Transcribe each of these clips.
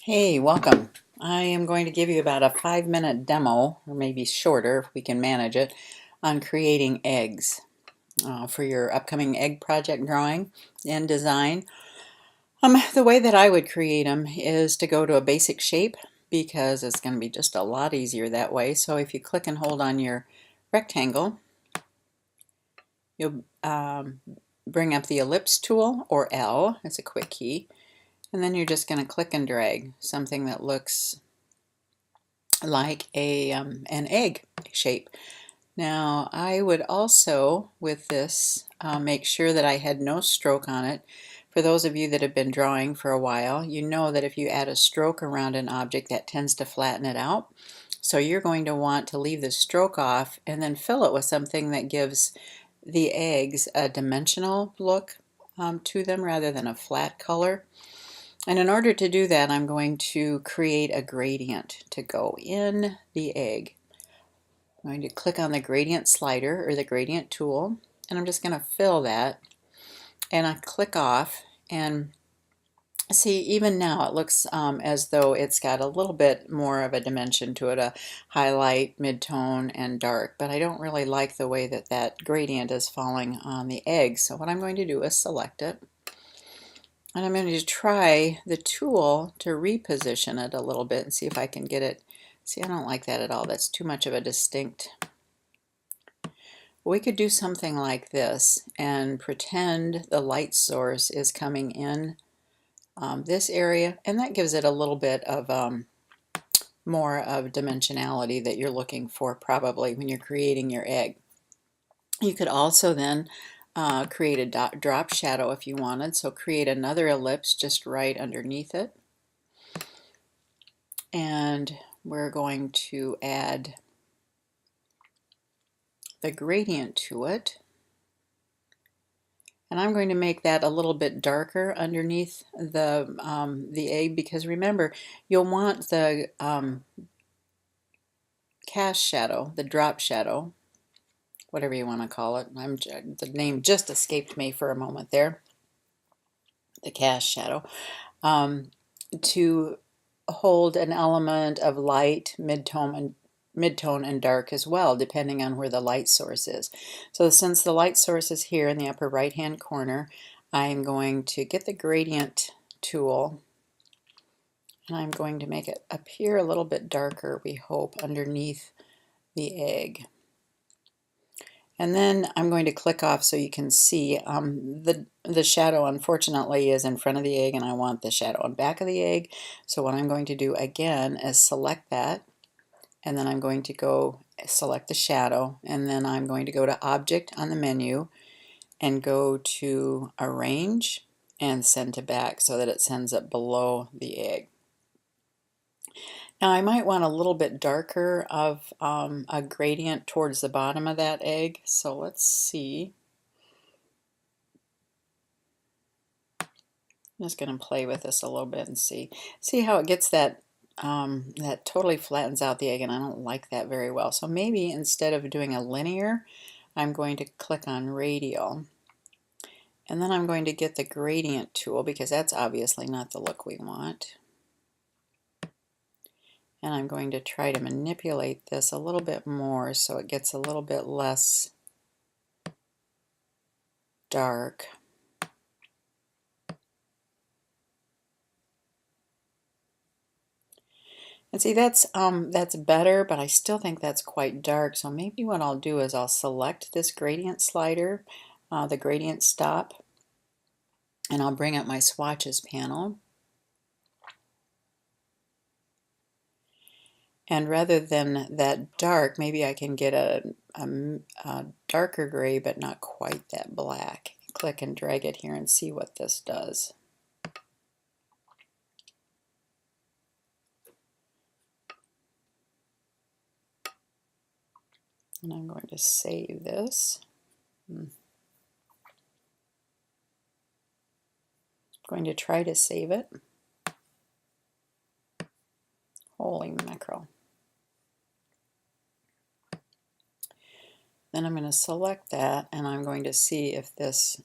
Hey, welcome. I am going to give you about a 5-minute demo, or maybe shorter if we can manage it, on creating eggs for your upcoming egg project drawing and design. The way that I would create them is to go to a basic shape because it's going to be just a lot easier that way. So if you click and hold on your rectangle, you'll bring up the ellipse tool, or L, it's a quick key, and then you're just going to click and drag something that looks like an egg shape. Now I would also, with this, make sure that I had no stroke on it. For those of you that have been drawing for a while, you know that if you add a stroke around an object, that tends to flatten it out. So you're going to want to leave the stroke off and then fill it with something that gives the eggs a dimensional look to them rather than a flat color. And in order to do that, I'm going to create a gradient to go in the egg. I'm going to click on the gradient slider, or the gradient tool, and I'm just going to fill that. And I click off, and see, even now it looks as though it's got a little bit more of a dimension to it, a highlight, mid-tone, and dark. But I don't really like the way that that gradient is falling on the egg. So what I'm going to do is select it. And I'm going to try the tool to reposition it a little bit and see if I can get it. See, I don't like that at all. That's too much of a distinct. We could do something like this and pretend the light source is coming in this area, and that gives it a little bit of more of dimensionality that you're looking for probably when you're creating your egg. You could also then create a drop shadow if you wanted, so create another ellipse just right underneath it, and we're going to add the gradient to it, and I'm going to make that a little bit darker underneath the egg, because remember, you'll want the cast shadow, the drop shadow, whatever you want to call it. The name just escaped me for a moment there. The cast shadow, to hold an element of light, mid-tone and dark as well, depending on where the light source is. So since the light source is here in the upper right hand corner, I'm going to get the gradient tool, and I'm going to make it appear a little bit darker, we hope, underneath the egg. And then I'm going to click off so you can see the shadow, unfortunately, is in front of the egg, and I want the shadow on back of the egg. So what I'm going to do again is select that, and then I'm going to go select the shadow, and then I'm going to go to Object on the menu and go to Arrange and Send to Back so that it sends it below the egg. Now I might want a little bit darker of a gradient towards the bottom of that egg, so let's see. I'm just going to play with this a little bit and see how it gets that that totally flattens out the egg, and I don't like that very well. So maybe instead of doing a linear, I'm going to click on radial, and then I'm going to get the gradient tool, because that's obviously not the look we want. And I'm going to try to manipulate this a little bit more so it gets a little bit less dark. And see, that's better, but I still think that's quite dark. So maybe what I'll do is I'll select this gradient slider, the gradient stop, and I'll bring up my swatches panel. And rather than that dark, maybe I can get a darker gray, but not quite that black. Click and drag it here and see what this does. And I'm going to save this. I'm going to try to save it. Holy mackerel. Then I'm going to select that, and I'm going to see if this,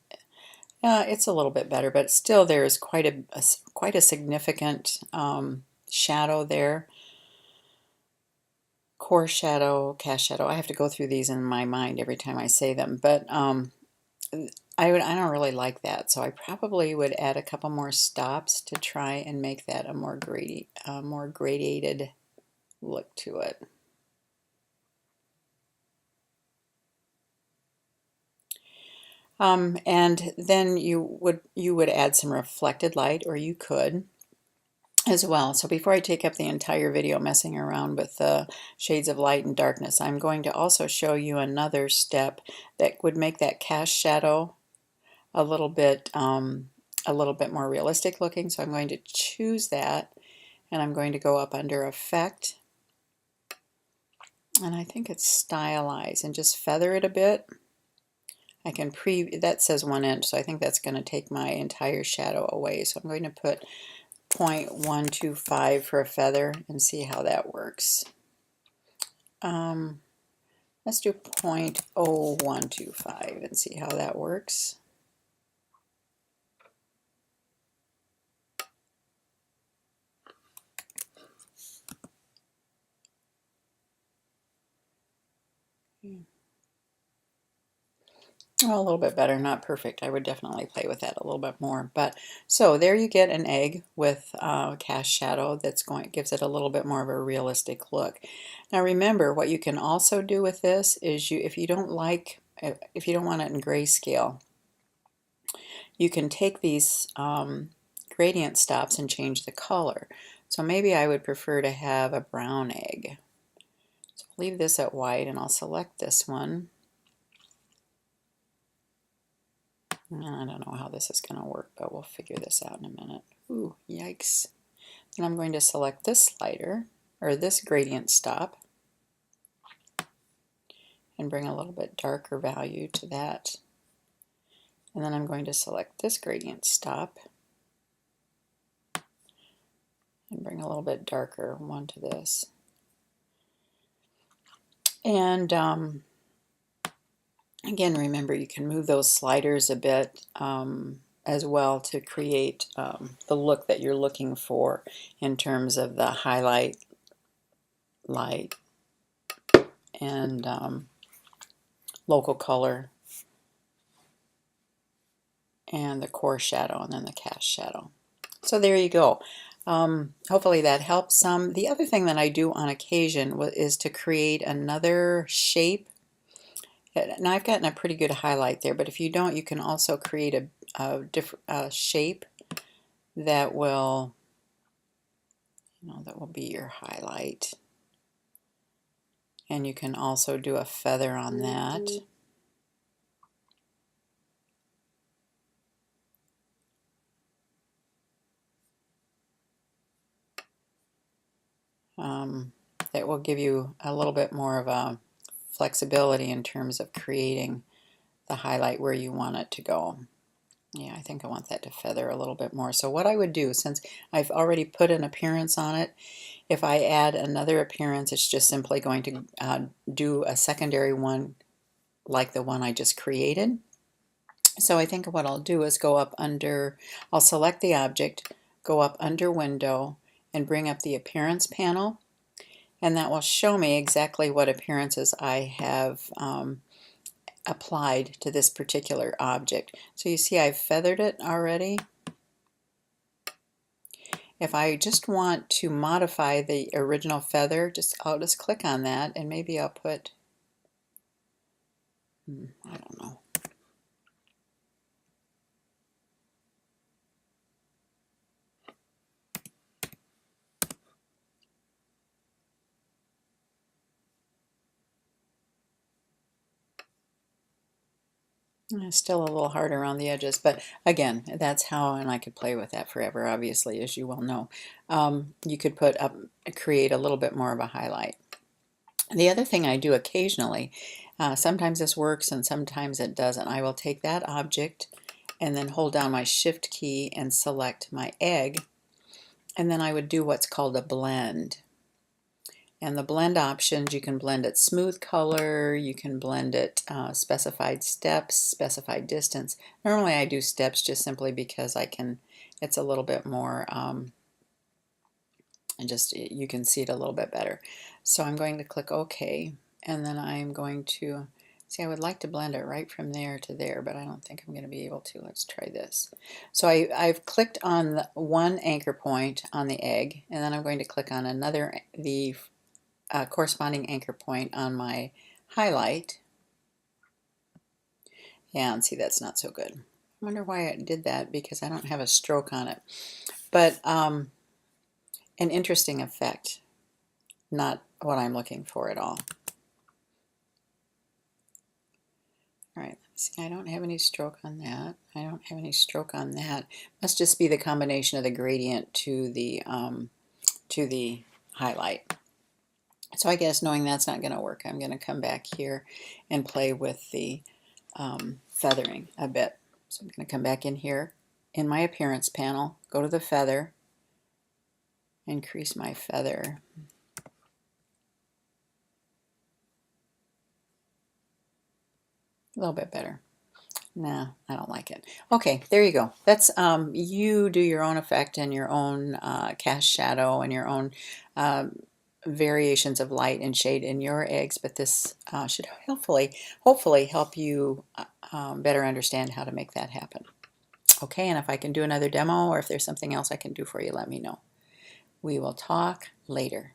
it's a little bit better, but still there is quite a significant shadow there. Core shadow, cast shadow. I have to go through these in my mind every time I say them, but I don't really like that, so I probably would add a couple more stops to try and make that a more gradated look to it. And then you would add some reflected light, or you could as well. So before I take up the entire video messing around with the shades of light and darkness, I'm going to also show you another step that would make that cast shadow a little bit more realistic looking. So I'm going to choose that, and I'm going to go up under Effect, and I think it's Stylize, and just feather it a bit. I can that says 1 inch, so I think that's going to take my entire shadow away. So I'm going to put 0.125 for a feather and see how that works. Let's do 0.0125 and see how that works. Well, a little bit better, not perfect. I would definitely play with that a little bit more. But so there you get an egg with cast shadow that's gives it a little bit more of a realistic look. Now remember, what you can also do with this is if you don't want it in grayscale, you can take these gradient stops and change the color. So maybe I would prefer to have a brown egg. So I'll leave this at white, and I'll select this one. I don't know how this is going to work, but we'll figure this out in a minute. Ooh, yikes. And I'm going to select this slider, or this gradient stop, and bring a little bit darker value to that. And then I'm going to select this gradient stop and bring a little bit darker one to this. And again, remember, you can move those sliders a bit as well to create the look that you're looking for in terms of the highlight, light, and local color, and the core shadow, and then the cast shadow. So there you go. Hopefully that helps some. The other thing that I do on occasion is to create another shape. Now I've gotten a pretty good highlight there, but if you don't, you can also create a different shape that will, that will be your highlight. And you can also do a feather on that. That will give you a little bit more of a flexibility in terms of creating the highlight where you want it to go. Yeah, I think I want that to feather a little bit more. So what I would do, since I've already put an appearance on it, if I add another appearance, it's just simply going to do a secondary one like the one I just created. So I think what I'll do is go up under, I'll select the object, go up under Window, and bring up the Appearance panel, and that will show me exactly what appearances I have applied to this particular object. So you see I've feathered it already. If I just want to modify the original feather, I'll just click on that, and maybe I'll put, I don't know. It's still a little hard around the edges, but again, that's how, and I could play with that forever, obviously, as you well know. You could create a little bit more of a highlight. The other thing I do occasionally, sometimes this works and sometimes it doesn't, I will take that object and then hold down my Shift key and select my egg, and then I would do what's called a blend. And the blend options, you can blend it smooth color, you can blend it specified steps, specified distance. Normally I do steps just simply because it's a little bit more and just you can see it a little bit better. So I'm going to click OK, and then I'm going to see, I would like to blend it right from there to there, but I don't think I'm going to be able to. Let's try this. So I've clicked on the one anchor point on the egg, and then I'm going to click on the corresponding anchor point on my highlight. Yeah, and see, that's not so good. I wonder why it did that, because I don't have a stroke on it. But an interesting effect, not what I'm looking for at all. All right, see, I don't have any stroke on that. I don't have any stroke on that. Must just be the combination of the gradient to the highlight. So I guess knowing that's not going to work, I'm going to come back here and play with the feathering a bit. So I'm going to come back in here in my appearance panel, go to the feather, increase my feather. A little bit better. Nah, I don't like it. Okay, there you go. That's you do your own effect and your own cast shadow and your own variations of light and shade in your eggs, but this should hopefully help you better understand how to make that happen. Okay, and if I can do another demo or if there's something else I can do for you, let me know. We will talk later.